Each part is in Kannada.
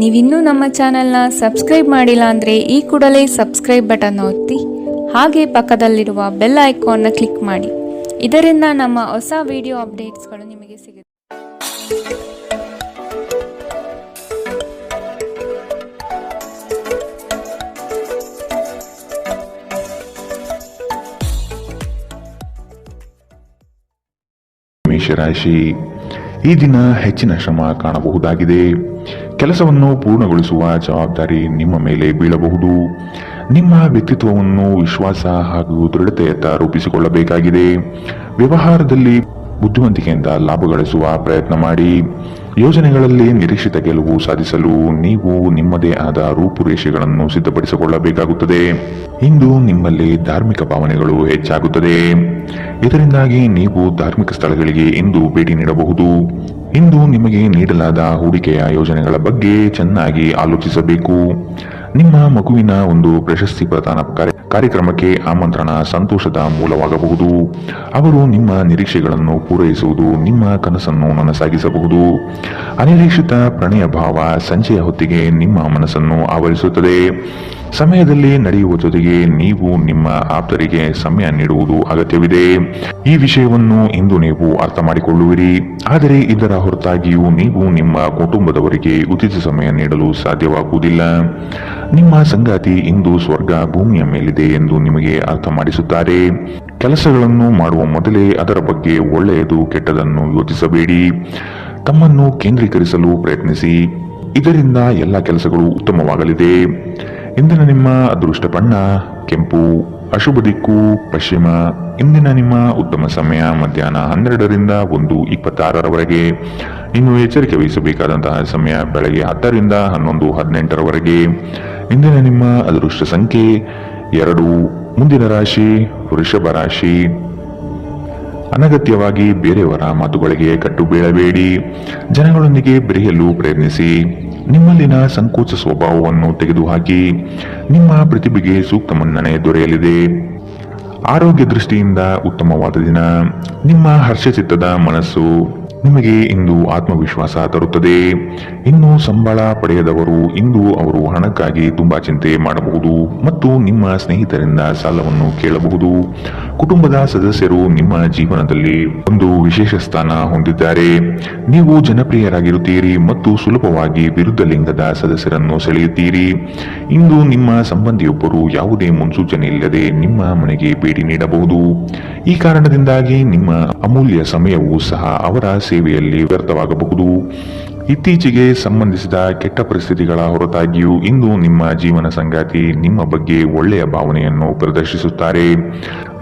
ನೀವಿನ್ನೂ ನಮ್ಮ ಚಾನೆಲ್ನ ಸಬ್ಸ್ಕ್ರೈಬ್ ಮಾಡಿಲ್ಲ ಅಂದರೆ ಈ ಕೂಡಲೇ ಸಬ್ಸ್ಕ್ರೈಬ್ ಬಟನ್ ಒತ್ತಿ ಹಾಗೆ ಪಕ್ಕದಲ್ಲಿರುವ ಬೆಲ್ ಐಕಾನ್ನ ಕ್ಲಿಕ್ ಮಾಡಿ. ಇದರಿಂದ ನಮ್ಮ ಹೊಸ ವಿಡಿಯೋ ಅಪ್ಡೇಟ್ಸ್ಗಳು ನಿಮಗೆ ಸಿಗುತ್ತೆ. ಮೇಷರಾಶಿ, ಈ ದಿನ ಹೆಚ್ಚಿನ ಶ್ರಮ ಕಾಣಬಹುದಾಗಿದೆ. ಕೆಲಸವನ್ನು ಪೂರ್ಣಗೊಳಿಸುವ ಜವಾಬ್ದಾರಿ ನಿಮ್ಮ ಮೇಲೆ ಬೀಳಬಹುದು. ನಿಮ್ಮ ವ್ಯಕ್ತಿತ್ವವನ್ನು ವಿಶ್ವಾಸ ಹಾಗೂ ದೃಢತೆಯತ್ತ ರೂಪಿಸಿಕೊಳ್ಳಬೇಕಾಗಿದೆ. ವ್ಯವಹಾರದಲ್ಲಿ ಬುದ್ಧಿವಂತಿಕೆಯಿಂದ ಲಾಭ ಗಳಿಸುವ ಪ್ರಯತ್ನ ಮಾಡಿ. ಯೋಜನೆಗಳಲ್ಲಿ ನಿರೀಕ್ಷಿತ ಗೆಲುವು ಸಾಧಿಸಲು ನೀವು ನಿಮ್ಮದೇ ಆದ ರೂಪುರೇಷೆಗಳನ್ನು ಸಿದ್ಧಪಡಿಸಿಕೊಳ್ಳಬೇಕಾಗುತ್ತದೆ. ಇಂದು ನಿಮ್ಮಲ್ಲಿ ಧಾರ್ಮಿಕ ಭಾವನೆಗಳು ಹೆಚ್ಚಾಗುತ್ತದೆ. ಇದರಿಂದಾಗಿ ನೀವು ಧಾರ್ಮಿಕ ಸ್ಥಳಗಳಿಗೆ ಇಂದು ಭೇಟಿ ನೀಡಬಹುದು. ಇಂದು ನಿಮಗೆ ನೀಡಲಾದ ಹೂಡಿಕೆಯ ಯೋಜನೆಗಳ ಬಗ್ಗೆ ಚೆನ್ನಾಗಿ ಆಲೋಚಿಸಬೇಕು. ನಿಮ್ಮ ಮಗುವಿನ ಒಂದು ಪ್ರಶಸ್ತಿ ಪ್ರದಾನ ಕಾರ್ಯಕ್ರಮಕ್ಕೆ ಆಮಂತ್ರಣ ಸಂತೋಷದ ಮೂಲವಾಗಬಹುದು. ಅವರು ನಿಮ್ಮ ನಿರೀಕ್ಷೆಗಳನ್ನು ಪೂರೈಸುವುದು ನಿಮ್ಮ ಕನಸನ್ನು ನನಸಾಗಿಸಬಹುದು. ಅನಿರೀಕ್ಷಿತ ಪ್ರಣಯ ಭಾವ ಸಂಜೆಯ ಹೊತ್ತಿಗೆ ನಿಮ್ಮ ಮನಸ್ಸನ್ನು ಆವರಿಸುತ್ತದೆ. ಸಮಯದಲ್ಲಿ ನಡೆಯುವ ಜೊತೆಗೆ ನೀವು ನಿಮ್ಮ ಆಪ್ತರಿಗೆ ಸಮಯ ನೀಡುವುದು ಅಗತ್ಯವಿದೆ. ಈ ವಿಷಯವನ್ನು ಇಂದು ನೀವು ಅರ್ಥ ಮಾಡಿಕೊಳ್ಳುವಿರಿ. ಆದರೆ ಇದರ ಹೊರತಾಗಿಯೂ ನೀವು ನಿಮ್ಮ ಕುಟುಂಬದವರಿಗೆ ಉಚಿತ ಸಮಯ ನೀಡಲು ಸಾಧ್ಯವಾಗುವುದಿಲ್ಲ. ನಿಮ್ಮ ಸಂಗಾತಿ ಇಂದು ಸ್ವರ್ಗ ಭೂಮಿಯ ಮೇಲಿದೆ ಎಂದು ನಿಮಗೆ ಅರ್ಥ ಮಾಡಿಸುತ್ತಾರೆ. ಕೆಲಸಗಳನ್ನು ಮಾಡುವ ಮೊದಲೇ ಅದರ ಬಗ್ಗೆ ಒಳ್ಳೆಯದು ಕೆಟ್ಟದನ್ನು ಯೋಚಿಸಬೇಡಿ. ತಮ್ಮನ್ನು ಕೇಂದ್ರೀಕರಿಸಲು ಪ್ರಯತ್ನಿಸಿ. ಇದರಿಂದ ಎಲ್ಲ ಕೆಲಸಗಳು ಉತ್ತಮವಾಗಲಿದೆ. ಇಂದಿನ ನಿಮ್ಮ ಅದೃಷ್ಟ ಬಣ್ಣ ಕೆಂಪು, ಅಶುಭ ದಿಕ್ಕು ಪಶ್ಚಿಮ. ಇಂದಿನ ನಿಮ್ಮ ಉತ್ತಮ ಸಮಯ ಮಧ್ಯಾಹ್ನ 12ರಿಂದ 1:26ರವರೆಗೆ. ಇನ್ನು ಎಚ್ಚರಿಕೆ ವಹಿಸಬೇಕಾದಂತಹ ಸಮಯ ಬೆಳಗ್ಗೆ 10ರಿಂದ 11:18ರವರೆಗೆ. ಇಂದಿನ ನಿಮ್ಮ ಅದೃಷ್ಟ ಸಂಖ್ಯೆ 2. ಮುಂದಿನ ರಾಶಿ ವೃಷಭ ರಾಶಿ. ಅನಗತ್ಯವಾಗಿ ಬೇರೆಯವರ ಮಾತುಗಳಿಗೆ ಕಟ್ಟು ಬೀಳಬೇಡಿ. ಜನಗಳೊಂದಿಗೆ ಬೆರೆಯಲು ಪ್ರಯತ್ನಿಸಿ. ನಿಮ್ಮಲ್ಲಿನ ಸಂಕೋಚ ಸ್ವಭಾವವನ್ನು ತೆಗೆದುಹಾಕಿ. ನಿಮ್ಮ ಪ್ರತಿಭೆಗೆ ಸೂಕ್ತ ಮನ್ನಣೆ ದೊರೆಯಲಿದೆ. ಆರೋಗ್ಯ ದೃಷ್ಟಿಯಿಂದ ಉತ್ತಮವಾದ ದಿನ. ನಿಮ್ಮ ಹರ್ಷಚಿತ್ತದ ಮನಸ್ಸು ನಿಮಗೆ ಇಂದು ಆತ್ಮವಿಶ್ವಾಸ ತರುತ್ತದೆ. ಇನ್ನು ಸಂಬಳ ಪಡೆಯದವರು ಇಂದು ಅವರು ಹಣಕ್ಕಾಗಿ ತುಂಬಾ ಚಿಂತೆ ಮಾಡಬಹುದು ಮತ್ತು ನಿಮ್ಮ ಸ್ನೇಹಿತರಿಂದ ಸಾಲವನ್ನು ಕೇಳಬಹುದು. ಕುಟುಂಬದ ಸದಸ್ಯರು ನಿಮ್ಮ ಜೀವನದಲ್ಲಿ ಒಂದು ವಿಶೇಷ ಸ್ಥಾನ ಹೊಂದಿದ್ದಾರೆ. ನೀವು ಜನಪ್ರಿಯರಾಗಿರುತ್ತೀರಿ ಮತ್ತು ಸುಲಭವಾಗಿ ವಿರುದ್ಧ ಲಿಂಗದ ಸದಸ್ಯರನ್ನು ಸೆಳೆಯುತ್ತೀರಿ. ಇಂದು ನಿಮ್ಮ ಸಂಬಂಧಿಯೊಬ್ಬರು ಯಾವುದೇ ಮುನ್ಸೂಚನೆ ಇಲ್ಲದೆ ನಿಮ್ಮ ಮನೆಗೆ ಭೇಟಿ ನೀಡಬಹುದು. ಈ ಕಾರಣದಿಂದಾಗಿ ನಿಮ್ಮ ಅಮೂಲ್ಯ ಸಮಯವೂ ಸಹ ಅವರ ಸೇವೆಯಲ್ಲಿ ವ್ಯರ್ಥವಾಗಬಹುದು. ಇತ್ತೀಚೆಗೆ ಸಂಬಂಧಿಸಿದ ಕೆಟ್ಟ ಪರಿಸ್ಥಿತಿಗಳ ಹೊರತಾಗಿಯೂ ಇಂದು ನಿಮ್ಮ ಜೀವನ ಸಂಗಾತಿ ನಿಮ್ಮ ಬಗ್ಗೆ ಒಳ್ಳೆಯ ಭಾವನೆಯನ್ನು ಪ್ರದರ್ಶಿಸುತ್ತಾರೆ.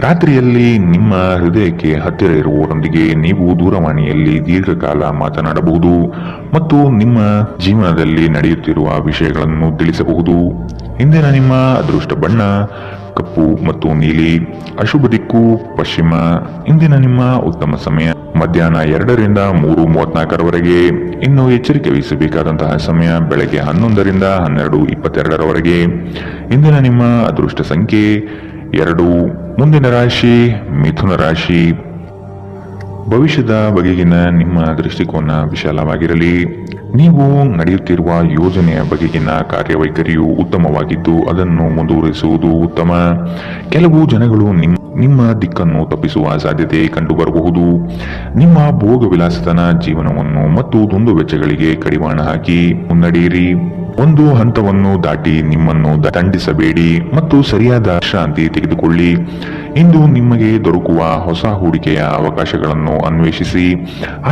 ರಾತ್ರಿಯಲ್ಲಿ ನಿಮ್ಮ ಹೃದಯಕ್ಕೆ ಹತ್ತಿರ ಇರುವವರೊಂದಿಗೆ ನೀವು ದೂರವಾಣಿಯಲ್ಲಿ ದೀರ್ಘಕಾಲ ಮಾತನಾಡಬಹುದು ಮತ್ತು ನಿಮ್ಮ ಜೀವನದಲ್ಲಿ ನಡೆಯುತ್ತಿರುವ ವಿಷಯಗಳನ್ನು ತಿಳಿಸಬಹುದು. ಇಂದಿನ ನಿಮ್ಮ ಅದೃಷ್ಟ ಬಣ್ಣ ಕಪ್ಪು ಮತ್ತು ನೀಲಿ, ಅಶುಭ ದಿಕ್ಕು ಪಶ್ಚಿಮ. ಇಂದಿನ ನಿಮ್ಮ ಉತ್ತಮ ಸಮಯ ಮಧ್ಯಾಹ್ನ 2ರಿಂದ 3:34ರವರೆಗೆ. ಇನ್ನು ಎಚ್ಚರಿಕೆ ವಹಿಸಬೇಕಾದಂತಹ ಸಮಯ ಬೆಳಗ್ಗೆ 11ರಿಂದ 12:22ರವರೆಗೆ. ಇಂದಿನ ನಿಮ್ಮ ಅದೃಷ್ಟ ಸಂಖ್ಯೆ 2. ಮುಂದಿನ ರಾಶಿ ಮಿಥುನ ರಾಶಿ. ಭವಿಷ್ಯದ ಬಗೆಗಿನ ನಿಮ್ಮ ದೃಷ್ಟಿಕೋನ ವಿಶಾಲವಾಗಿರಲಿ. ನೀವು ನಡೆಯುತ್ತಿರುವ ಯೋಜನೆಯ ಬಗೆಗಿನ ಕಾರ್ಯವೈಖರಿಯು ಉತ್ತಮವಾಗಿದ್ದು ಅದನ್ನು ಮುಂದುವರಿಸುವುದು ಉತ್ತಮ. ಕೆಲವು ಜನಗಳು ನಿಮ್ಮ ದಿಕ್ಕನ್ನು ತಪ್ಪಿಸುವ ಸಾಧ್ಯತೆ ಕಂಡುಬರಬಹುದು. ನಿಮ್ಮ ಭೋಗ ವಿಲಾಸತನ ಜೀವನವನ್ನು ಮತ್ತು ದುಂದು ವೆಚ್ಚಗಳಿಗೆ ಕಡಿವಾಣ ಹಾಕಿ ಮುನ್ನಡೆಯಿರಿ. ಒಂದು ಹಂತವನ್ನು ದಾಟಿ ನಿಮ್ಮನ್ನು ದಂಡಿಸಬೇಡಿ ಮತ್ತು ಸರಿಯಾದ ಶಾಂತಿ ತೆಗೆದುಕೊಳ್ಳಿ. ಇಂದು ನಿಮಗೆ ದೊರಕುವ ಹೊಸ ಹೂಡಿಕೆಯ ಅವಕಾಶಗಳನ್ನು ಅನ್ವೇಷಿಸಿ.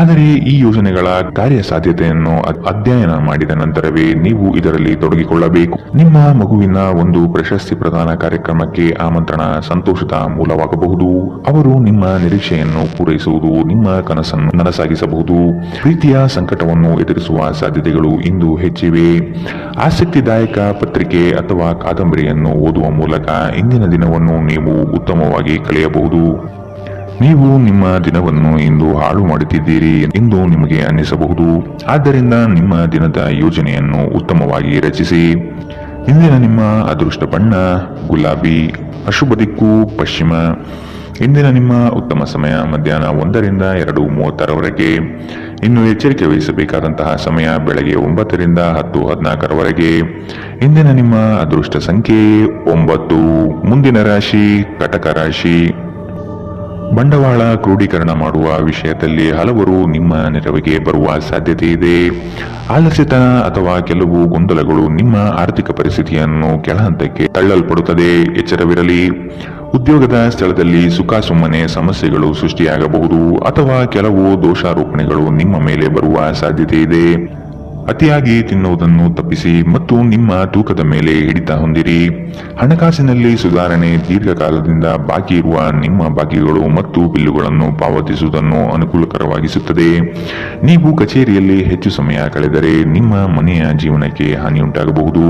ಆದರೆ ಈ ಯೋಜನೆಗಳ ಕಾರ್ಯಸಾಧ್ಯತೆಯನ್ನು ಅಧ್ಯಯನ ಮಾಡಿದ ನಂತರವೇ ನೀವು ಇದರಲ್ಲಿ ತೊಡಗಿಕೊಳ್ಳಬೇಕು. ನಿಮ್ಮ ಮಗುವಿನ ಒಂದು ಪ್ರಶಸ್ತಿ ಪ್ರದಾನ ಕಾರ್ಯಕ್ರಮಕ್ಕೆ ಆಮಂತ್ರಣ ಸಂತೋಷದ ಮೂಲವಾಗಬಹುದು. ಅವರು ನಿಮ್ಮ ನಿರೀಕ್ಷೆಯನ್ನು ಪೂರೈಸುವುದು ನಿಮ್ಮ ಕನಸನ್ನು ನನಸಾಗಿಸಬಹುದು. ಪ್ರೀತಿಯ ಸಂಕಟವನ್ನು ಎದುರಿಸುವ ಸಾಧ್ಯತೆಗಳು ಇಂದು ಹೆಚ್ಚಿವೆ. ಆಸಕ್ತಿದಾಯಕ ಪತ್ರಿಕೆ ಅಥವಾ ಕಾದಂಬರಿಯನ್ನು ಓದುವ ಮೂಲಕ ಇಂದಿನ ದಿನವನ್ನು ನೀವು ಉತ್ತಮವಾಗಿ ಕಳೆಯಬಹುದು. ನೀವು ನಿಮ್ಮ ದಿನವನ್ನು ಇಂದು ಹಾಳು ಮಾಡುತ್ತಿದ್ದೀರಿ ಎಂದು ನಿಮಗೆ ಅನ್ನಿಸಬಹುದು. ಆದ್ದರಿಂದ ನಿಮ್ಮ ದಿನದ ಯೋಜನೆಯನ್ನು ಉತ್ತಮವಾಗಿ ರಚಿಸಿ. ಇಂದಿನ ನಿಮ್ಮ ಅದೃಷ್ಟ ಬಣ್ಣ ಗುಲಾಬಿ, ಅಶುಭ ದಿಕ್ಕು ಪಶ್ಚಿಮ. ಇಂದಿನ ನಿಮ್ಮ ಉತ್ತಮ ಸಮಯ ಮಧ್ಯಾಹ್ನ 1ರಿಂದ 2:36ರವರೆಗೆ. ಇನ್ನು ಎಚ್ಚರಿಕೆ ವಹಿಸಬೇಕಾದಂತಹ ಸಮಯ ಬೆಳಗ್ಗೆ 9 ರಿಂದ 10:14 ಇಂದಿನ ನಿಮ್ಮ ಅದೃಷ್ಟ ಸಂಖ್ಯೆ 9. ಮುಂದಿನ ರಾಶಿ ಕಟಕ ರಾಶಿ. ಬಂಡವಾಳ ಕ್ರೋಢೀಕರಣ ಮಾಡುವ ವಿಷಯದಲ್ಲಿ ಹಲವರು ನಿಮ್ಮ ನೆರವಿಗೆ ಬರುವ ಸಾಧ್ಯತೆ ಇದೆ. ಆಲಸ್ಯತನ ಅಥವಾ ಕೆಲವು ಗೊಂದಲಗಳು ನಿಮ್ಮ ಆರ್ಥಿಕ ಪರಿಸ್ಥಿತಿಯನ್ನು ಕೆಳಹಂತಕ್ಕೆ ತಳ್ಳಲ್ಪಡುತ್ತದೆ. ಎಚ್ಚರವಿರಲಿ. ಉದ್ಯೋಗದ ಸ್ಥಳದಲ್ಲಿ ಸುಖಾಸುಮ್ಮನೆ ಸಮಸ್ಯೆಗಳು ಸೃಷ್ಟಿಯಾಗಬಹುದು ಅಥವಾ ಕೆಲವು ದೋಷಾರೋಪಣೆಗಳು ನಿಮ್ಮ ಮೇಲೆ ಬರುವ ಸಾಧ್ಯತೆ ಇದೆ. ಅತಿಯಾಗಿ ತಿನ್ನುವುದನ್ನು ತಪ್ಪಿಸಿ ಮತ್ತು ನಿಮ್ಮ ತೂಕದ ಮೇಲೆ ಹಿಡಿತ ಹೊಂದಿರಿ. ಹಣಕಾಸಿನಲ್ಲಿ ಸುಧಾರಣೆ. ದೀರ್ಘಕಾಲದಿಂದ ಬಾಕಿ ಇರುವ ನಿಮ್ಮ ಬಾಕಿಗಳು ಮತ್ತು ಬಿಲ್ಲುಗಳನ್ನು ಪಾವತಿಸುವುದನ್ನು ಅನುಕೂಲಕರವಾಗಿಸುತ್ತದೆ. ನೀವು ಕಚೇರಿಯಲ್ಲಿ ಹೆಚ್ಚು ಸಮಯ ಕಳೆದರೆ ನಿಮ್ಮ ಮನೆಯ ಜೀವನಕ್ಕೆ ಹಾನಿಯುಂಟಾಗಬಹುದು.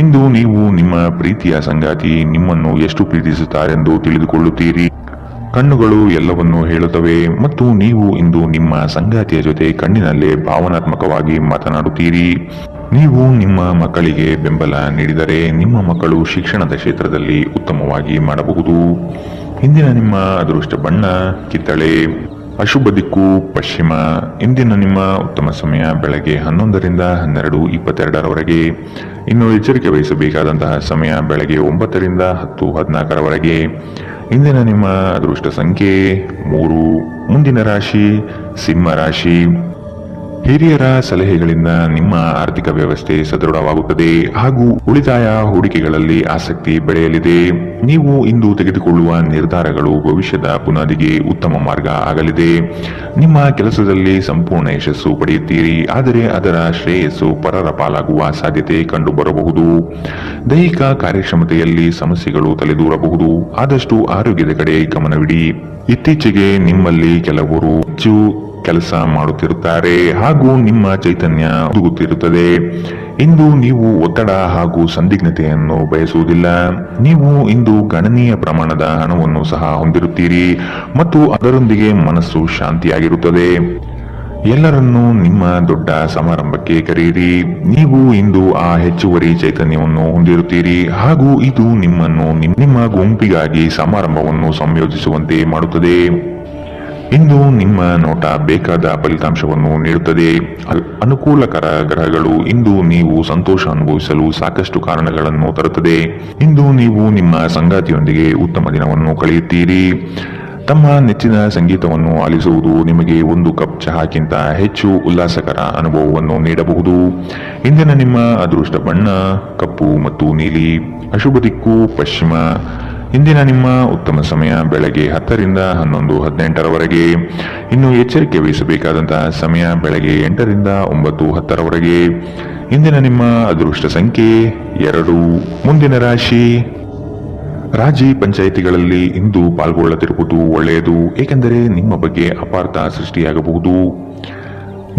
ಇಂದು ನೀವು ನಿಮ್ಮ ಪ್ರೀತಿಯ ಸಂಗಾತಿ ನಿಮ್ಮನ್ನು ಎಷ್ಟು ಪ್ರೀತಿಸುತ್ತಾರೆಂದು ತಿಳಿದುಕೊಳ್ಳುತ್ತೀರಿ. ಕಣ್ಣುಗಳು ಎಲ್ಲವನ್ನೂ ಹೇಳುತ್ತವೆ ಮತ್ತು ನೀವು ಇಂದು ನಿಮ್ಮ ಸಂಗಾತಿಯ ಜೊತೆ ಕಣ್ಣಿನಲ್ಲೇ ಭಾವನಾತ್ಮಕವಾಗಿ ಮಾತನಾಡುತ್ತೀರಿ. ನೀವು ನಿಮ್ಮ ಮಕ್ಕಳಿಗೆ ಬೆಂಬಲ ನೀಡಿದರೆ ನಿಮ್ಮ ಮಕ್ಕಳು ಶಿಕ್ಷಣದ ಕ್ಷೇತ್ರದಲ್ಲಿ ಉತ್ತಮವಾಗಿ ಮಾಡಬಹುದು. ಇಂದಿನ ನಿಮ್ಮ ಅದೃಷ್ಟ ಬಣ್ಣ ಕಿತ್ತಳೆ. ಅಶುಭ ದಿಕ್ಕು ಪಶ್ಚಿಮ. ಇಂದಿನ ನಿಮ್ಮ ಉತ್ತಮ ಸಮಯ ಬೆಳಗ್ಗೆ 11 ರಿಂದ 12:22. ಇನ್ನು ಎಚ್ಚರಿಕೆ ವಹಿಸಬೇಕಾದಂತಹ ಸಮಯ ಬೆಳಗ್ಗೆ 9 ರಿಂದ 10:14. ಇಂದಿನ ನಿಮ್ಮ ಅದೃಷ್ಟ ಸಂಖ್ಯೆ 3. ಮುಂದಿನ ರಾಶಿ ಸಿಂಹ ರಾಶಿ. ಹಿರಿಯರ ಸಲಹೆಗಳಿಂದ ನಿಮ್ಮ ಆರ್ಥಿಕ ವ್ಯವಸ್ಥೆ ಸದೃಢವಾಗುತ್ತದೆ ಹಾಗೂ ಉಳಿತಾಯ ಹೂಡಿಕೆಗಳಲ್ಲಿ ಆಸಕ್ತಿ ಬೆಳೆಯಲಿದೆ. ನೀವು ಇಂದು ತೆಗೆದುಕೊಳ್ಳುವ ನಿರ್ಧಾರಗಳು ಭವಿಷ್ಯದ ಬುನಾದಿಗೆ ಉತ್ತಮ ಮಾರ್ಗ ಆಗಲಿದೆ. ನಿಮ್ಮ ಕೆಲಸದಲ್ಲಿ ಸಂಪೂರ್ಣ ಯಶಸ್ಸು ಪಡೆಯುತ್ತೀರಿ, ಆದರೆ ಅದರ ಶ್ರೇಯಸ್ಸು ಪರರ ಪಾಲಾಗುವ ಸಾಧ್ಯತೆ ಕಂಡುಬರಬಹುದು. ದೈಹಿಕ ಕಾರ್ಯಕ್ಷಮತೆಯಲ್ಲಿ ಸಮಸ್ಯೆಗಳು ತಲೆದೂರಬಹುದು. ಆದಷ್ಟು ಆರೋಗ್ಯದ ಕಡೆ ಗಮನವಿಡಿ. ಇತ್ತೀಚೆಗೆ ನಿಮ್ಮಲ್ಲಿ ಕೆಲವರು ಹೆಚ್ಚು ಕೆಲಸ ಮಾಡುತ್ತಿರುತ್ತಾರೆ ಹಾಗೂ ನಿಮ್ಮ ಚೈತನ್ಯ ಹುದುಗುತ್ತಿರುತ್ತದೆ. ಇಂದು ನೀವು ಒತ್ತಡ ಹಾಗೂ ಸಂದಿಗ್ಧತೆಯನ್ನು ಬಯಸುವುದಿಲ್ಲ. ನೀವು ಇಂದು ಗಣನೀಯ ಪ್ರಮಾಣದ ಹಣವನ್ನು ಸಹ ಹೊಂದಿರುತ್ತೀರಿ ಮತ್ತು ಅದರೊಂದಿಗೆ ಮನಸ್ಸು ಶಾಂತಿಯಾಗಿರುತ್ತದೆ. ಎಲ್ಲರನ್ನೂ ನಿಮ್ಮ ದೊಡ್ಡ ಸಮಾರಂಭಕ್ಕೆ ಕರೆಯಿರಿ. ನೀವು ಇಂದು ಆ ಹೆಚ್ಚುವರಿ ಚೈತನ್ಯವನ್ನು ಹೊಂದಿರುತ್ತೀರಿ ಹಾಗೂ ಇದು ನಿಮ್ಮನ್ನು ನಿಮ್ಮ ಗುಂಪಿಗಾಗಿ ಸಮಾರಂಭವನ್ನು ಸಂಯೋಜಿಸುವಂತೆ ಮಾಡುತ್ತದೆ. ಇಂದು ನಿಮ್ಮ ನೋಟ ಬೇಕಾದ ಫಲಿತಾಂಶವನ್ನು ನೀಡುತ್ತದೆ. ಅನುಕೂಲಕರ ಗ್ರಹಗಳು ಇಂದು ನೀವು ಸಂತೋಷ ಅನುಭವಿಸಲು ಸಾಕಷ್ಟು ಕಾರಣಗಳನ್ನು ತರುತ್ತದೆ. ಇಂದು ನೀವು ನಿಮ್ಮ ಸಂಗಾತಿಯೊಂದಿಗೆ ಉತ್ತಮ ದಿನವನ್ನು ಕಳೆಯುತ್ತೀರಿ. ತಮ್ಮ ನೆಚ್ಚಿನ ಸಂಗೀತವನ್ನು ಆಲಿಸುವುದು ನಿಮಗೆ 1 ಕಪ್ ಚಹಾಕ್ಕಿಂತ ಹೆಚ್ಚು ಉಲ್ಲಾಸಕರ ಅನುಭವವನ್ನು ನೀಡಬಹುದು. ಇಂದಿನ ನಿಮ್ಮ ಅದೃಷ್ಟ ಬಣ್ಣ ಕಪ್ಪು ಮತ್ತು ನೀಲಿ. ಅಶುಭ ದಿಕ್ಕು ಪಶ್ಚಿಮ. ಇಂದಿನ ನಿಮ್ಮ ಉತ್ತಮ ಸಮಯ ಬೆಳಗ್ಗೆ 10 ರಿಂದ 11:18. ಇನ್ನು ಎಚ್ಚರಿಕೆ ವಹಿಸಬೇಕಾದಂತಹ ಸಮಯ ಬೆಳಗ್ಗೆ 8 ರಿಂದ 9:10. ಇಂದಿನ ನಿಮ್ಮ ಅದೃಷ್ಟ ಸಂಖ್ಯೆ 2. ಮುಂದಿನ ರಾಶಿ ರಾಜಿ ಪಂಚಾಯಿತಿಗಳಲ್ಲಿ ಇಂದು ಪಾಲ್ಗೊಳ್ಳದಿರುವುದು ಒಳ್ಳೆಯದು, ಏಕೆಂದರೆ ನಿಮ್ಮ ಬಗ್ಗೆ ಅಪಾರ್ಥ ಸೃಷ್ಟಿಯಾಗಬಹುದು.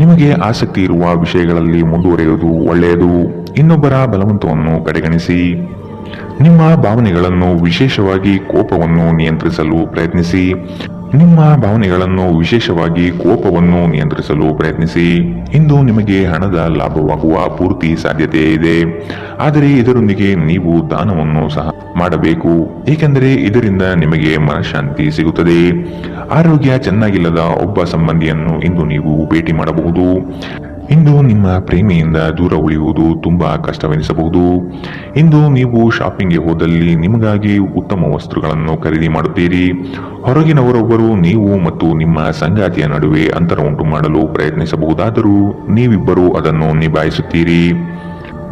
ನಿಮಗೆ ಆಸಕ್ತಿ ಇರುವ ವಿಷಯಗಳಲ್ಲಿ ಮುಂದುವರಿಯುವುದು ಒಳ್ಳೆಯದು. ಇನ್ನೊಬ್ಬರ ಬಲವಂತವನ್ನು ಕಡೆಗಣಿಸಿ. ನಿಮ್ಮ ಭಾವನೆಗಳನ್ನು ವಿಶೇಷವಾಗಿ ಕೋಪವನ್ನು ನಿಯಂತ್ರಿಸಲು ಪ್ರಯತ್ನಿಸಿ. ಇಂದು ನಿಮಗೆ ಹಣದ ಲಾಭವಾಗುವ ಪೂರ್ತಿ ಸಾಧ್ಯತೆ ಇದೆ, ಆದರೆ ಇದರೊಂದಿಗೆ ನೀವು ದಾನವನ್ನು ಸಹ ಮಾಡಬೇಕು, ಏಕೆಂದರೆ ಇದರಿಂದ ನಿಮಗೆ ಮನಃಶಾಂತಿ ಸಿಗುತ್ತದೆ. ಆರೋಗ್ಯ ಚೆನ್ನಾಗಿಲ್ಲದ ಒಬ್ಬ ಸಂಬಂಧಿಯನ್ನು ಇಂದು ನೀವು ಭೇಟಿ ಮಾಡಬಹುದು. ಇಂದು ನಿಮ್ಮ ಪ್ರೇಮಿಯಿಂದ ದೂರ ಉಳಿಯುವುದು ತುಂಬಾ ಕಷ್ಟವೆನಿಸಬಹುದು. ಇಂದು ನೀವು ಶಾಪಿಂಗ್ಗೆ ಹೋದಲ್ಲಿ ನಿಮಗಾಗಿ ಉತ್ತಮ ವಸ್ತುಗಳನ್ನು ಖರೀದಿ ಮಾಡುತ್ತೀರಿ. ಹೊರಗಿನವರೊಬ್ಬರು ನೀವು ಮತ್ತು ನಿಮ್ಮ ಸಂಗಾತಿಯ ನಡುವೆ ಅಂತರ ಉಂಟು ಮಾಡಲು ಪ್ರಯತ್ನಿಸಬಹುದಾದರೂ ನೀವಿಬ್ಬರು ಅದನ್ನು ನಿಭಾಯಿಸುತ್ತೀರಿ.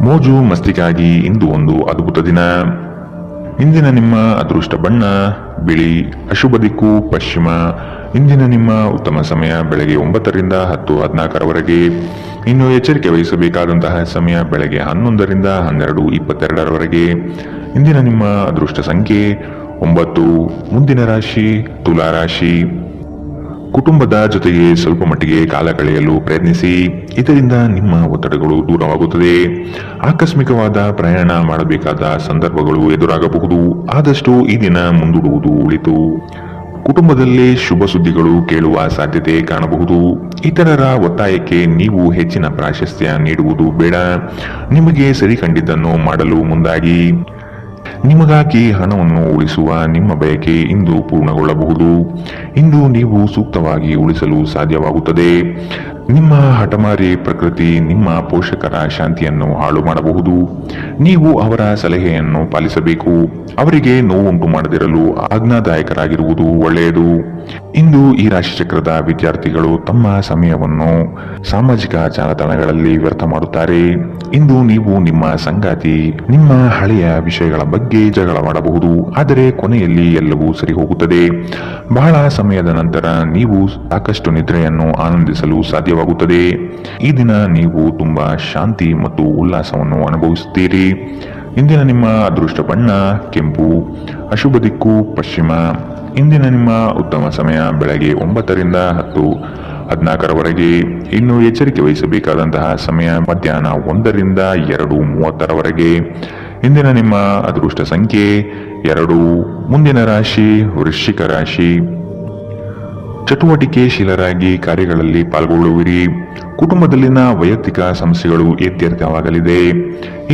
ಮೋಜು ಮಸ್ತಿಗಾಗಿ ಇಂದು ಒಂದು ಅದ್ಭುತ ದಿನ. ಇಂದಿನ ನಿಮ್ಮ ಅದೃಷ್ಟ ಬಣ್ಣ ಬಿಳಿ. ಅಶುಭ ದಿಕ್ಕು ಪಶ್ಚಿಮ. ಇಂದಿನ ನಿಮ್ಮ ಉತ್ತಮ ಸಮಯ ಬೆಳಗ್ಗೆ 9 ರಿಂದ 10:14. ಇನ್ನು ಎಚ್ಚರಿಕೆ ವಹಿಸಬೇಕಾದಂತಹ ಸಮಯ ಬೆಳಗ್ಗೆ 11 ರಿಂದ 12:22. ಇಂದಿನ ನಿಮ್ಮ ಅದೃಷ್ಟ ಸಂಖ್ಯೆ 9. ಮುಂದಿನ ರಾಶಿ ತುಲಾ ರಾಶಿ. ಕುಟುಂಬದ ಜೊತೆಗೆ ಸ್ವಲ್ಪ ಮಟ್ಟಿಗೆ ಕಾಲ ಕಳೆಯಲು ಪ್ರಯತ್ನಿಸಿ. ಇದರಿಂದ ನಿಮ್ಮ ಒತ್ತಡಗಳು ದೂರವಾಗುತ್ತದೆ. ಆಕಸ್ಮಿಕವಾದ ಪ್ರಯಾಣ ಮಾಡಬೇಕಾದ ಸಂದರ್ಭಗಳು ಎದುರಾಗಬಹುದು. ಆದಷ್ಟು ಈ ದಿನ ಮುಂದೂಡುವುದು ಒಳಿತು. ಕುಟುಂಬದಲ್ಲಿ ಶುಭ ಸುದ್ದಿಗಳು ಕೇಳುವ ಸಾಧ್ಯತೆ ಕಾಣಬಹುದು. ಇತರರ ಒತ್ತಾಯಕ್ಕೆ ನೀವು ಹೆಚ್ಚಿನ ಪ್ರಾಶಸ್ತ್ಯ ನೀಡುವುದು ಬೇಡ. ನಿಮಗೆ ಸರಿ ಕಂಡಿದ್ದನ್ನು ಮಾಡಲು ಮುಂದಾಗಿ. ನಿಮಗಾಗಿ ಹಣವನ್ನು ಉಳಿಸುವ ನಿಮ್ಮ ಬಯಕೆ ಇಂದು ಪೂರ್ಣಗೊಳ್ಳಬಹುದು. ಇಂದು ನೀವು ಸೂಕ್ತವಾಗಿ ಉಳಿಸಲು ಸಾಧ್ಯವಾಗುತ್ತದೆ. ನಿಮ್ಮ ಹಠಮಾರಿ ಪ್ರಕೃತಿ ನಿಮ್ಮ ಪೋಷಕರ ಶಾಂತಿಯನ್ನು ಹಾಳು ಮಾಡಬಹುದು. ನೀವು ಅವರ ಸಲಹೆಯನ್ನು ಪಾಲಿಸಬೇಕು. ಅವರಿಗೆ ನೋವುಂಟು ಮಾಡದಿರಲು ಆಜ್ಞಾದಾಯಕರಾಗಿರುವುದು ಒಳ್ಳೆಯದು. ಇಂದು ಈ ರಾಶಿಚಕ್ರದ ವಿದ್ಯಾರ್ಥಿಗಳು ತಮ್ಮ ಸಮಯವನ್ನು ಸಾಮಾಜಿಕ ಜಾಲತಾಣಗಳಲ್ಲಿ ವ್ಯರ್ಥ ಮಾಡುತ್ತಾರೆ. ಇಂದು ನೀವು ನಿಮ್ಮ ಸಂಗಾತಿ ನಿಮ್ಮ ಹಳೆಯ ವಿಷಯಗಳ ಬಗ್ಗೆ ಜಗಳವಾಡಬಹುದು, ಆದರೆ ಕೊನೆಯಲ್ಲಿ ಎಲ್ಲವೂ ಸರಿ ಹೋಗುತ್ತದೆ. ಬಹಳ ಸಮಯದ ನಂತರ ನೀವು ಸಾಕಷ್ಟು ನಿದ್ರೆಯನ್ನು ಆನಂದಿಸಲು ಸಾಧ್ಯವಾಗುತ್ತದೆ. ಈ ದಿನ ನೀವು ತುಂಬಾ ಶಾಂತಿ ಮತ್ತು ಉಲ್ಲಾಸವನ್ನು ಅನುಭವಿಸುತ್ತೀರಿ. ಇಂದಿನ ನಿಮ್ಮ ಅದೃಷ್ಟ ಬಣ್ಣ ಕೆಂಪು, ಅಶುಭ ದಿಕ್ಕು ಪಶ್ಚಿಮ. ಇಂದಿನ ನಿಮ್ಮ ಉತ್ತಮ ಸಮಯ ಬೆಳಗ್ಗೆ 9 ರಿಂದ 10:14 ಇನ್ನು ಎಚ್ಚರಿಕೆ ವಹಿಸಬೇಕಾದಂತಹ ಸಮಯ ಮಧ್ಯಾಹ್ನ 1 ರಿಂದ 2:30 ಇಂದಿನ ನಿಮ್ಮ ಅದೃಷ್ಟ ಸಂಖ್ಯೆ 2. ಮುಂದಿನ ರಾಶಿ ವೃಶ್ಚಿಕ ರಾಶಿ. ಚಟುವಟಿಕೆಶೀಲರಾಗಿ ಕಾರ್ಯಗಳಲ್ಲಿ ಪಾಲ್ಗೊಳ್ಳುವಿರಿ. ಕುಟುಂಬದಲ್ಲಿನ ವೈಯಕ್ತಿಕ ಸಮಸ್ಯೆಗಳು ಇತ್ಯರ್ಥವಾಗಲಿದೆ.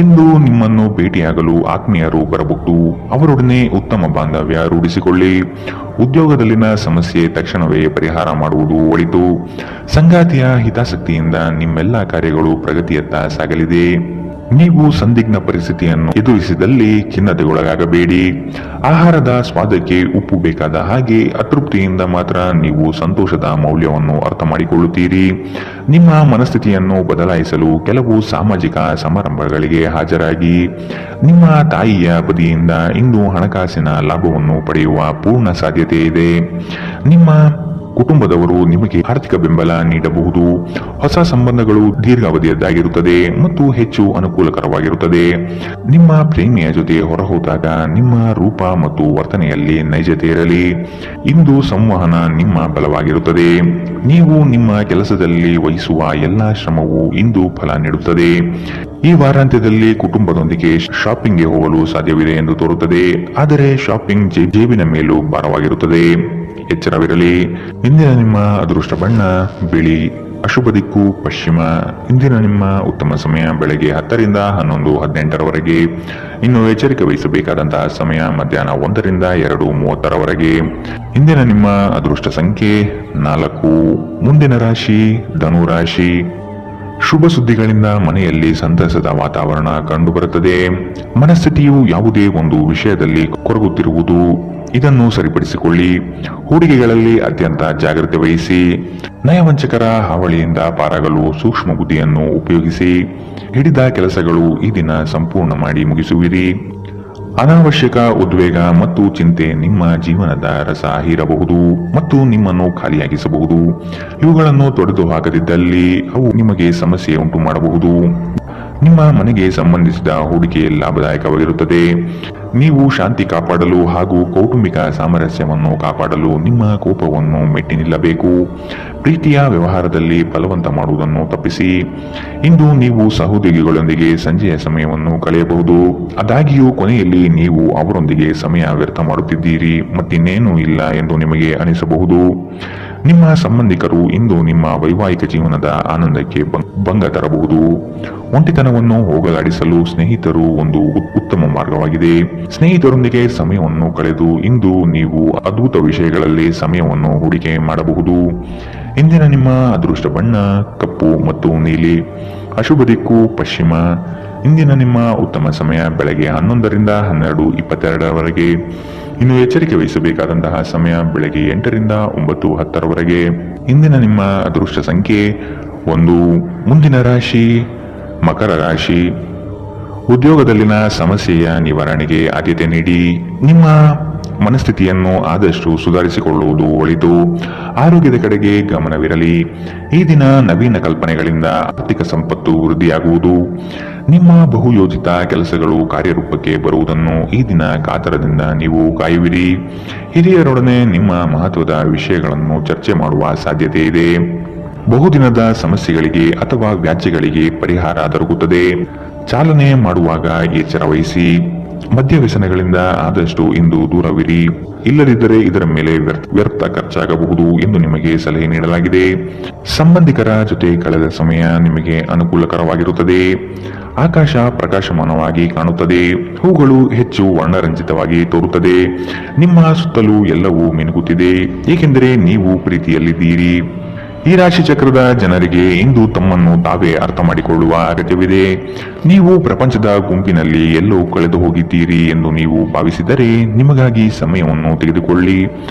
ಇಂದು ನಿಮ್ಮನ್ನು ಭೇಟಿಯಾಗಲು ಆತ್ಮೀಯರು ಬರಬಹುದು. ಅವರೊಡನೆ ಉತ್ತಮ ಬಾಂಧವ್ಯ ರೂಢಿಸಿಕೊಳ್ಳಿ. ಉದ್ಯೋಗದಲ್ಲಿನ ಸಮಸ್ಯೆ ತಕ್ಷಣವೇ ಪರಿಹಾರ ಮಾಡುವುದು ಒಳಿತು. ಸಂಗಾತಿಯ ಹಿತಾಸಕ್ತಿಯಿಂದ ನಿಮ್ಮೆಲ್ಲ ಕಾರ್ಯಗಳು ಪ್ರಗತಿಯತ್ತ ಸಾಗಲಿದೆ. ನೀವು ಸಂದಿಗ್ಧ ಪರಿಸ್ಥಿತಿಯನ್ನು ಎದುರಿಸಿದಲ್ಲಿ ಖಿನ್ನತೆಗೊಳಗಾಗಬೇಡಿ. ಆಹಾರದ ಸ್ವಾದಕ್ಕೆ ಉಪ್ಪು ಬೇಕಾದ ಹಾಗೆ ಅತೃಪ್ತಿಯಿಂದ ಮಾತ್ರ ನೀವು ಸಂತೋಷದ ಮೌಲ್ಯವನ್ನು ಅರ್ಥ ಮಾಡಿಕೊಳ್ಳುತ್ತೀರಿ. ನಿಮ್ಮ ಮನಸ್ಥಿತಿಯನ್ನು ಬದಲಾಯಿಸಲು ಕೆಲವು ಸಾಮಾಜಿಕ ಸಮಾರಂಭಗಳಿಗೆ ಹಾಜರಾಗಿ. ನಿಮ್ಮ ತಾಯಿಯ ಬದಿಯಿಂದ ಇಂದು ಹಣಕಾಸಿನ ಲಾಭವನ್ನು ಪಡೆಯುವ ಪೂರ್ಣ ಸಾಧ್ಯತೆ ಇದೆ. ನಿಮ್ಮ ಕುಟುಂಬದವರು ನಿಮಗೆ ಆರ್ಥಿಕ ಬೆಂಬಲ ನೀಡಬಹುದು. ಹೊಸ ಸಂಬಂಧಗಳು ದೀರ್ಘಾವಧಿಯದ್ದಾಗಿರುತ್ತದೆ ಮತ್ತು ಹೆಚ್ಚು ಅನುಕೂಲಕರವಾಗಿರುತ್ತದೆ. ನಿಮ್ಮ ಪ್ರೇಮಿಯ ಜೊತೆ ಹೊರಹೋದಾಗ ನಿಮ್ಮ ರೂಪ ಮತ್ತು ವರ್ತನೆಯಲ್ಲಿ ನೈಜತೆ ಇರಲಿ. ಇಂದು ಸಂವಹನ ನಿಮ್ಮ ಬಲವಾಗಿರುತ್ತದೆ. ನೀವು ನಿಮ್ಮ ಕೆಲಸದಲ್ಲಿ ವಹಿಸುವ ಎಲ್ಲಾ ಶ್ರಮವು ಇಂದು ಫಲ ನೀಡುತ್ತದೆ. ಈ ವಾರಾಂತ್ಯದಲ್ಲಿ ಕುಟುಂಬದೊಂದಿಗೆ ಶಾಪಿಂಗ್ಗೆ ಹೋಗಲು ಸಾಧ್ಯವಿದೆ ಎಂದು ತೋರುತ್ತದೆ, ಆದರೆ ಶಾಪಿಂಗ್ ಜೇಬಿನ ಮೇಲೂ ಭಾರವಾಗಿರುತ್ತದೆ. ಎಚ್ಚರವಿರಲಿ. ಇಂದಿನ ನಿಮ್ಮ ಅದೃಷ್ಟ ಬಣ್ಣ ಬಿಳಿ, ಅಶುಭ ದಿಕ್ಕು ಪಶ್ಚಿಮ. ಇಂದಿನ ನಿಮ್ಮ ಉತ್ತಮ ಸಮಯ ಬೆಳಗ್ಗೆ 10 ರಿಂದ 11:18 ಇನ್ನು ಎಚ್ಚರಿಕೆ ವಹಿಸಬೇಕಾದಂತಹ ಸಮಯ ಮಧ್ಯಾಹ್ನ 1 ರಿಂದ 2:30 ಇಂದಿನ ನಿಮ್ಮ ಅದೃಷ್ಟ ಸಂಖ್ಯೆ 4. ಮುಂದಿನ ರಾಶಿ ಧನು ರಾಶಿ. ಶುಭ ಸುದ್ದಿಗಳಿಂದ ಮನೆಯಲ್ಲಿ ಸಂತಸದ ವಾತಾವರಣ ಕಂಡುಬರುತ್ತದೆ. ಮನಸ್ಥಿತಿಯು ಯಾವುದೇ ಒಂದು ವಿಷಯದಲ್ಲಿ ಕೊರಗುತ್ತಿರುವುದು, ಇದನ್ನು ಸರಿಪಡಿಸಿಕೊಳ್ಳಿ. ಹೂಡಿಕೆಗಳಲ್ಲಿ ಅತ್ಯಂತ ಜಾಗ್ರತೆ ವಹಿಸಿ. ನಯವಂಚಕರ ಹಾವಳಿಯಿಂದ ಪಾರಾಗಲು ಸೂಕ್ಷ್ಮ ಬುದ್ಧಿಯನ್ನು ಉಪಯೋಗಿಸಿ. ಹಿಡಿದ ಕೆಲಸಗಳು ಈ ದಿನ ಸಂಪೂರ್ಣ ಮಾಡಿ ಮುಗಿಸುವಿರಿ. ಅನಾವಶ್ಯಕ ಉದ್ವೇಗ ಮತ್ತು ಚಿಂತೆ ನಿಮ್ಮ ಜೀವನದ ರಸ ಹೀರಬಹುದು ಮತ್ತು ನಿಮ್ಮನ್ನು ಖಾಲಿಯಾಗಿಸಬಹುದು. ಇವುಗಳನ್ನು ತೊಡೆದು ಹಾಕದಿದ್ದಲ್ಲಿ ಅವು ನಿಮಗೆ ಸಮಸ್ಯೆ ಉಂಟು ಮಾಡಬಹುದು. ನಿಮ್ಮ ಮನೆಗೆ ಸಂಬಂಧಿಸಿದ ಹೂಡಿಕೆ ಲಾಭದಾಯಕವಾಗಿರುತ್ತದೆ. ನೀವು ಶಾಂತಿ ಕಾಪಾಡಲು ಹಾಗೂ ಕೌಟುಂಬಿಕ ಸಾಮರಸ್ಯವನ್ನು ಕಾಪಾಡಲು ನಿಮ್ಮ ಕೋಪವನ್ನು ಮೆಟ್ಟಿ ನಿಲ್ಲಬೇಕು. ಪ್ರೀತಿಯ ವ್ಯವಹಾರದಲ್ಲಿ ಬಲವಂತ ಮಾಡುವುದನ್ನು ತಪ್ಪಿಸಿ. ಇಂದು ನೀವು ಸಹೋದ್ಯೋಗಿಗಳೊಂದಿಗೆ ಸಂಜೆಯ ಸಮಯವನ್ನು ಕಳೆಯಬಹುದು. ಆದಾಗ್ಯೂ ಕೊನೆಯಲ್ಲಿ ನೀವು ಅವರೊಂದಿಗೆ ಸಮಯ ವ್ಯರ್ಥ ಮಾಡುತ್ತಿದ್ದೀರಿ ಮತ್ತಿನ್ನೇನೂ ಇಲ್ಲ ಎಂದು ನಿಮಗೆ ಅನಿಸಬಹುದು. ನಿಮ್ಮ ಸಂಬಂಧಿಕರು ಇಂದು ನಿಮ್ಮ ವೈವಾಹಿಕ ಜೀವನದ ಆನಂದಕ್ಕೆ ಭಂಗ ತರಬಹುದು. ಒಂಟಿತನವನ್ನು ಹೋಗಲಾಡಿಸಲು ಸ್ನೇಹಿತರು ಒಂದು ಉತ್ತಮ ಮಾರ್ಗವಾಗಿದೆ. ಸ್ನೇಹಿತರೊಂದಿಗೆ ಸಮಯವನ್ನು ಕಳೆದು ಇಂದು ನೀವು ಅದ್ಭುತ ವಿಷಯಗಳಲ್ಲಿ ಸಮಯವನ್ನು ಹೂಡಿಕೆ ಮಾಡಬಹುದು. ಇಂದಿನ ನಿಮ್ಮ ಅದೃಷ್ಟ ಬಣ್ಣ ಕಪ್ಪು ಮತ್ತು ನೀಲಿ, ಅಶುಭ ದಿಕ್ಕು ಪಶ್ಚಿಮ. ಇಂದಿನ ನಿಮ್ಮ ಉತ್ತಮ ಸಮಯ ಬೆಳಗ್ಗೆ 11 ರಿಂದ 12:22 ಇನ್ನು ಎಚ್ಚರಿಕೆ ವಹಿಸಬೇಕಾದಂತಹ ಸಮಯ ಬೆಳಗ್ಗೆ 8 ರಿಂದ 9:10 ಇಂದಿನ ನಿಮ್ಮ ಅದೃಷ್ಟ ಸಂಖ್ಯೆ 1. ಮುಂದಿನ ರಾಶಿ ಮಕರ ರಾಶಿ. ಉದ್ಯೋಗದಲ್ಲಿನ ಸಮಸ್ಯೆಯ ನಿವಾರಣೆಗೆ ಆದ್ಯತೆ ನೀಡಿ. ನಿಮ್ಮ ಮನಸ್ಥಿತಿಯನ್ನು ಆದಷ್ಟು ಸುಧಾರಿಸಿಕೊಳ್ಳುವುದು ಒಳಿತು. ಆರೋಗ್ಯದ ಕಡೆಗೆ ಗಮನವಿರಲಿ. ಈ ದಿನ ನವೀನ ಕಲ್ಪನೆಗಳಿಂದ ಆರ್ಥಿಕ ಸಂಪತ್ತು ವೃದ್ಧಿಯಾಗುವುದು. ನಿಮ್ಮ ಬಹುಯೋಜಿತ ಕೆಲಸಗಳು ಕಾರ್ಯರೂಪಕ್ಕೆ ಬರುವುದನ್ನು ಈ ದಿನ ಕಾತರದಿಂದ ನೀವು ಕಾಯುವಿರಿ. ಹಿರಿಯರೊಡನೆ ನಿಮ್ಮ ಮಹತ್ವದ ವಿಷಯಗಳನ್ನು ಚರ್ಚೆ ಮಾಡುವ ಸಾಧ್ಯತೆ ಇದೆ. ಬಹುದಿನದ ಸಮಸ್ಯೆಗಳಿಗೆ ಅಥವಾ ವ್ಯಾಜ್ಯಗಳಿಗೆ ಪರಿಹಾರ ದೊರಕುತ್ತದೆ. ಚಾಲನೆ ಮಾಡುವಾಗ ಎಚ್ಚರ ವಹಿಸಿ. ಮದ್ಯ ವ್ಯಸನಗಳಿಂದ ಆದಷ್ಟು ಇಂದು ದೂರವಿರಿ. ಇಲ್ಲದಿದ್ದರೆ ಇದರ ಮೇಲೆ ವ್ಯರ್ಥ ಖರ್ಚಾಗಬಹುದು ಎಂದು ನಿಮಗೆ ಸಲಹೆ ನೀಡಲಾಗಿದೆ. ಸಂಬಂಧಿಕರ ಜೊತೆ ಕಳೆದ ಸಮಯ ನಿಮಗೆ ಅನುಕೂಲಕರವಾಗಿರುತ್ತದೆ. ಆಕಾಶ ಪ್ರಕಾಶಮಾನವಾಗಿ ಕಾಣುತ್ತದೆ. ಹೂಗಳು ಹೆಚ್ಚು ವರ್ಣರಂಜಿತವಾಗಿ ತೋರುತ್ತದೆ. ನಿಮ್ಮ ಸುತ್ತಲೂ ಎಲ್ಲವೂ ಮಿನುಗುತ್ತಿದೆ, ಏಕೆಂದರೆ ನೀವು ಪ್ರೀತಿಯಲ್ಲಿದ್ದೀರಿ. ಈ ರಾಶಿ ಚಕ್ರದ ಜನರಿಗೆ ಇಂದು ತಮ್ಮನ್ನು ತಾವೇ ಅರ್ಥ ಮಾಡಿಕೊಳ್ಳುವ ಅಗತ್ಯವಿದೆ. ನೀವು ಪ್ರಪಂಚದ ಗುಂಪಿನಲ್ಲಿ ಎಲ್ಲೋ ಕಳೆದು ಹೋಗಿದ್ದೀರಿ ಎಂದು ನೀವು ಭಾವಿಸಿದರೆ ನಿಮಗಾಗಿ ಸಮಯವನ್ನು ತೆಗೆದುಕೊಳ್ಳಿ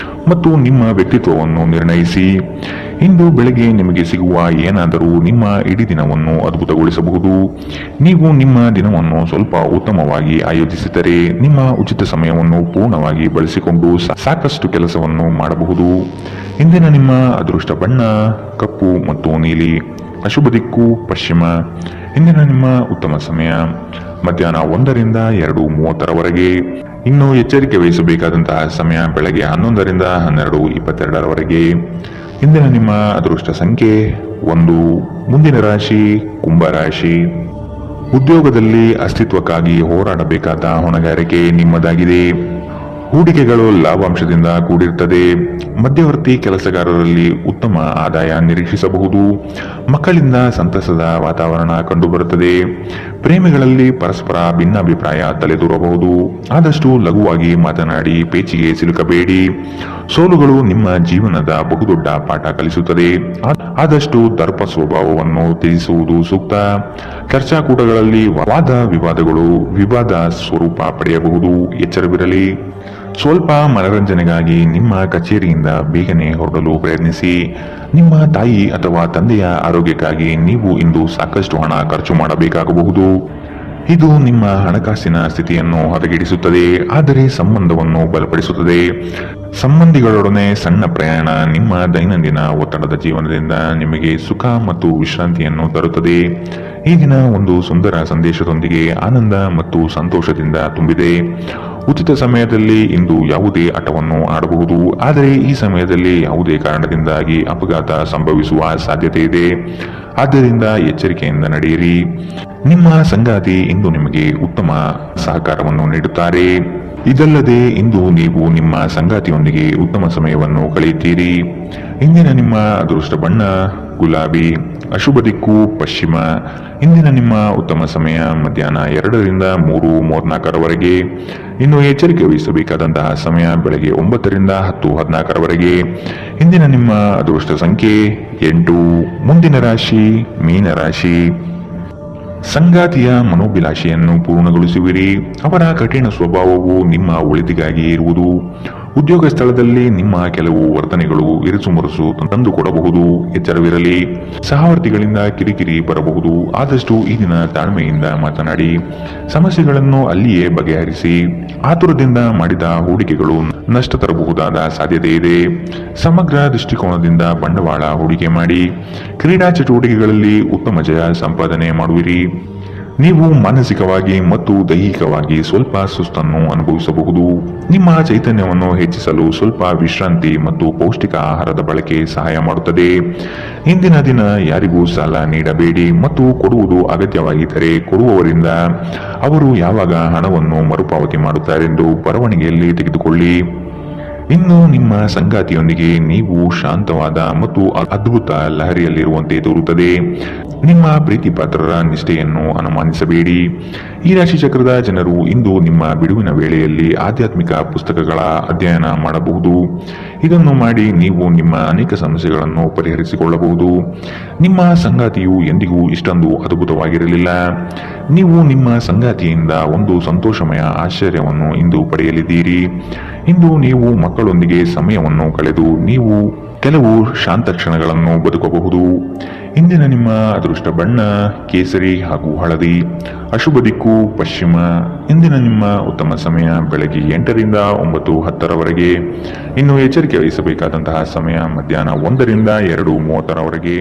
ಮತ್ತು ನಿಮ್ಮ ವ್ಯಕ್ತಿತ್ವವನ್ನು ನಿರ್ಣಯಿಸಿ. ಇಂದು ಬೆಳಗ್ಗೆ ನಿಮಗೆ ಸಿಗುವ ಏನಾದರೂ ನಿಮ್ಮ ಇಡೀ ದಿನವನ್ನು ಅದ್ಭುತಗೊಳಿಸಬಹುದು. ನೀವು ನಿಮ್ಮ ದಿನವನ್ನು ಸ್ವಲ್ಪ ಉತ್ತಮವಾಗಿ ಆಯೋಜಿಸಿದರೆ ನಿಮ್ಮ ಉಚಿತ ಸಮಯವನ್ನು ಪೂರ್ಣವಾಗಿ ಬಳಸಿಕೊಂಡು ಸಾಕಷ್ಟು ಕೆಲಸವನ್ನು ಮಾಡಬಹುದು. ಇಂದಿನ ನಿಮ್ಮ ಅದೃಷ್ಟ ಬಣ್ಣ ಕಪ್ಪು ಮತ್ತು ನೀಲಿ. ಅಶುಭ ದಿಕ್ಕು ಪಶ್ಚಿಮ. ಇಂದಿನ ನಿಮ್ಮ ಉತ್ತಮ ಸಮಯ ಮಧ್ಯಾಹ್ನ 1ರಿಂದ 2:30ರವರೆಗೆ. ಇನ್ನು ಎಚ್ಚರಿಕೆ ವಹಿಸಬೇಕಾದಂತಹ ಸಮಯ ಬೆಳಗ್ಗೆ 11ರಿಂದ 12:22ರವರೆಗೆ. ಇಂದಿನ ನಿಮ್ಮ ಅದೃಷ್ಟ ಸಂಖ್ಯೆ 1. ಮುಂದಿನ ರಾಶಿ ಕುಂಭರಾಶಿ. ಉದ್ಯೋಗದಲ್ಲಿ ಅಸ್ತಿತ್ವಕ್ಕಾಗಿ ಹೋರಾಡಬೇಕಾದ ಹೊಣೆಗಾರಿಕೆ ನಿಮ್ಮದಾಗಿದೆ. ಹೂಡಿಕೆಗಳು ಲಾಭಾಂಶದಿಂದ ಕೂಡಿರುತ್ತದೆ. ಮಧ್ಯವರ್ತಿ ಕೆಲಸಗಾರರಲ್ಲಿ ಉತ್ತಮ ಆದಾಯ ನಿರೀಕ್ಷಿಸಬಹುದು. ಮಕ್ಕಳಿಂದ ಸಂತಸದ ವಾತಾವರಣ ಕಂಡುಬರುತ್ತದೆ. ಪ್ರೇಮಿಗಳಲ್ಲಿ ಪರಸ್ಪರ ಭಿನ್ನಾಭಿಪ್ರಾಯ ತಲೆದೂರಬಹುದು. ಆದಷ್ಟು ಲಘುವಾಗಿ ಮಾತನಾಡಿ ಪೇಚಿಗೆ ಸಿಲುಕಬೇಡಿ. ಸೋಲುಗಳು ನಿಮ್ಮ ಜೀವನದ ಬಹುದೊಡ್ಡ ಪಾಠ ಕಲಿಸುತ್ತದೆ. ಆದಷ್ಟು ದರ್ಪ ಸ್ವಭಾವವನ್ನು ತ್ಯಜಿಸುವುದು ಸೂಕ್ತ. ಚರ್ಚಾಕೂಟಗಳಲ್ಲಿ ವಾದ ವಿವಾದಗಳು ವಿವಾದ ಸ್ವರೂಪ ಪಡೆಯಬಹುದು. ಎಚ್ಚರವಿರಲಿ. ಸ್ವಲ್ಪ ಮನರಂಜನೆಗಾಗಿ ನಿಮ್ಮ ಕಚೇರಿಯಿಂದ ಬೇಗನೆ ಹೊರಡಲು ಪ್ರಯತ್ನಿಸಿ. ನಿಮ್ಮ ತಾಯಿ ಅಥವಾ ತಂದೆಯ ಆರೋಗ್ಯಕ್ಕಾಗಿ ನೀವು ಇಂದು ಸಾಕಷ್ಟು ಹಣ ಖರ್ಚು ಮಾಡಬೇಕಾಗಬಹುದು. ಇದು ನಿಮ್ಮ ಹಣಕಾಸಿನ ಸ್ಥಿತಿಯನ್ನು ಹದಗೆಡಿಸುತ್ತದೆ, ಆದರೆ ಸಂಬಂಧವನ್ನು ಬಲಪಡಿಸುತ್ತದೆ. ಸಂಬಂಧಿಗಳೊಡನೆ ಸಣ್ಣ ಪ್ರಯಾಣ ನಿಮ್ಮ ದೈನಂದಿನ ಒತ್ತಡದ ಜೀವನದಿಂದ ನಿಮಗೆ ಸುಖ ಮತ್ತು ವಿಶ್ರಾಂತಿಯನ್ನು ತರುತ್ತದೆ. ಈ ದಿನ ಒಂದು ಸುಂದರ ಸಂದೇಶದೊಂದಿಗೆ ಆನಂದ ಮತ್ತು ಸಂತೋಷದಿಂದ ತುಂಬಿದೆ. ಉಚಿತ ಸಮಯದಲ್ಲಿ ಇಂದು ಯಾವುದೇ ಆಟವನ್ನು ಆಡಬಹುದು, ಆದರೆ ಈ ಸಮಯದಲ್ಲಿ ಯಾವುದೇ ಕಾರಣದಿಂದಾಗಿ ಅಪಘಾತ ಸಂಭವಿಸುವ ಸಾಧ್ಯತೆ ಇದೆ. ಆದ್ದರಿಂದ ಎಚ್ಚರಿಕೆಯಿಂದ ನಡೆಯಿರಿ. ನಿಮ್ಮ ಸಂಗಾತಿ ಇಂದು ನಿಮಗೆ ಉತ್ತಮ ಸಹಕಾರವನ್ನು ನೀಡುತ್ತಾರೆ. ಇದಲ್ಲದೆ ಇಂದು ನೀವು ನಿಮ್ಮ ಸಂಗಾತಿಯೊಂದಿಗೆ ಉತ್ತಮ ಸಮಯವನ್ನು ಕಳೆಯುತ್ತೀರಿ. ಇಂದಿನ ನಿಮ್ಮ ಅದೃಷ್ಟ ಬಣ್ಣ ಗುಲಾಬಿ. ಅಶುಭ ದಿಕ್ಕು ಪಶ್ಚಿಮ. ಇಂದಿನ ನಿಮ್ಮ ಉತ್ತಮ ಸಮಯ ಮಧ್ಯಾಹ್ನ 2ರಿಂದ 3:34ರವರೆಗೆ. ಇನ್ನು ಎಚ್ಚರಿಕೆ ವಹಿಸಬೇಕಾದಂತಹ ಸಮಯ ಬೆಳಗ್ಗೆ 9ರಿಂದ 10:14ರವರೆಗೆ. ಇಂದಿನ ನಿಮ್ಮ ಅದೃಷ್ಟ ಸಂಖ್ಯೆ 8. ಮುಂದಿನ ರಾಶಿ ಮೀನರಾಶಿ. ಸಂಗಾತಿಯ ಮನೋಭಿಲಾಷೆಯನ್ನು ಪೂರ್ಣಗೊಳಿಸುವಿರಿ. ಅವರ ಕಠಿಣ ಸ್ವಭಾವವು ನಿಮ್ಮ ಒಳಿತಿಗಾಗಿ ಇರುವುದು. ಉದ್ಯೋಗ ಸ್ಥಳದಲ್ಲಿ ನಿಮ್ಮ ಕೆಲವು ವರ್ತನೆಗಳು ಇರಿಸುಮುರುಸು ತಂದುಕೊಡಬಹುದು. ಎಚ್ಚರವಿರಲಿ. ಸಹವರ್ತಿಗಳಿಂದ ಕಿರಿಕಿರಿ ಬರಬಹುದು. ಆದಷ್ಟು ಈ ದಿನ ತಾಳ್ಮೆಯಿಂದ ಮಾತನಾಡಿ ಸಮಸ್ಯೆಗಳನ್ನು ಅಲ್ಲಿಯೇ ಬಗೆಹರಿಸಿ. ಆತುರದಿಂದ ಮಾಡಿದ ಹೂಡಿಕೆಗಳು ನಷ್ಟ ತರಬಹುದಾದ ಸಾಧ್ಯತೆ ಇದೆ. ಸಮಗ್ರ ದೃಷ್ಟಿಕೋನದಿಂದ ಬಂಡವಾಳ ಹೂಡಿಕೆ ಮಾಡಿ. ಕ್ರೀಡಾ ಚಟುವಟಿಕೆಗಳಲ್ಲಿ ಉತ್ತಮ ಜಯ ಸಂಪಾದನೆ ಮಾಡುವಿರಿ. ನೀವು ಮಾನಸಿಕವಾಗಿ ಮತ್ತು ದೈಹಿಕವಾಗಿ ಸ್ವಲ್ಪ ಸುಸ್ತನ್ನು ಅನುಭವಿಸಬಹುದು. ನಿಮ್ಮ ಚೈತನ್ಯವನ್ನು ಹೆಚ್ಚಿಸಲು ಸ್ವಲ್ಪ ವಿಶ್ರಾಂತಿ ಮತ್ತು ಪೌಷ್ಟಿಕ ಆಹಾರದ ಬಳಕೆ ಸಹಾಯ ಮಾಡುತ್ತದೆ. ಇಂದಿನ ದಿನ ಯಾರಿಗೂ ಸಾಲ ನೀಡಬೇಡಿ ಮತ್ತು ಕೊಡುವುದು ಅಗತ್ಯವಾಗಿದ್ದರೆ ಕೊಡುವವರಿಂದ ಅವರು ಯಾವಾಗ ಹಣವನ್ನು ಮರುಪಾವತಿ ಮಾಡುತ್ತಾರೆಂದು ಬರವಣಿಗೆಯಲ್ಲಿ ತೆಗೆದುಕೊಳ್ಳಿ. ಇನ್ನು ನಿಮ್ಮ ಸಂಗಾತಿಯೊಂದಿಗೆ ನೀವು ಶಾಂತವಾದ ಮತ್ತು ಅದ್ಭುತ ಲಹರಿಯಲ್ಲಿರುವಂತೆ ತೋರುತ್ತದೆ. ನಿಮ್ಮ ಪ್ರೀತಿ ಪಾತ್ರರ ನಿಷ್ಠೆಯನ್ನು ಅನುಮಾನಿಸಬೇಡಿ. ಈ ರಾಶಿ ಚಕ್ರದ ಜನರು ಇಂದು ನಿಮ್ಮ ಬಿಡುವಿನ ವೇಳೆಯಲ್ಲಿ ಆಧ್ಯಾತ್ಮಿಕ ಪುಸ್ತಕಗಳ ಅಧ್ಯಯನ ಮಾಡಬಹುದು. ಇದನ್ನು ಮಾಡಿ ನೀವು ನಿಮ್ಮ ಅನೇಕ ಸಮಸ್ಯೆಗಳನ್ನು ಪರಿಹರಿಸಿಕೊಳ್ಳಬಹುದು. ನಿಮ್ಮ ಸಂಗಾತಿಯು ಎಂದಿಗೂ ಇಷ್ಟೊಂದು ಅದ್ಭುತವಾಗಿರಲಿಲ್ಲ. ನೀವು ನಿಮ್ಮ ಸಂಗಾತಿಯಿಂದ ಒಂದು ಸಂತೋಷಮಯ ಆಶ್ಚರ್ಯವನ್ನು ಇಂದು ಪಡೆಯಲಿದ್ದೀರಿ. ಇಂದು ನೀವು ಮಕ್ಕಳೊಂದಿಗೆ ಸಮಯವನ್ನು ಕಳೆದು ನೀವು ಕೆಲವು ಶಾಂತ ಕ್ಷಣಗಳನ್ನು ಬದುಕಬಹುದು. ಇಂದಿನ ನಿಮ್ಮ ಅದೃಷ್ಟ ಬಣ್ಣ ಕೇಸರಿ ಹಾಗೂ ಹಳದಿ. ಅಶುಭ ದಿಕ್ಕು ಪಶ್ಚಿಮ. ಇಂದಿನ ನಿಮ್ಮ ಉತ್ತಮ ಸಮಯ ಬೆಳಗ್ಗೆ 8ರಿಂದ 9:10ರವರೆಗೆ. ಇನ್ನು ಎಚ್ಚರಿಕೆ ವಹಿಸಬೇಕಾದಂತಹ ಸಮಯ ಮಧ್ಯಾಹ್ನ 1ರಿಂದ 2:30ರವರೆಗೆ.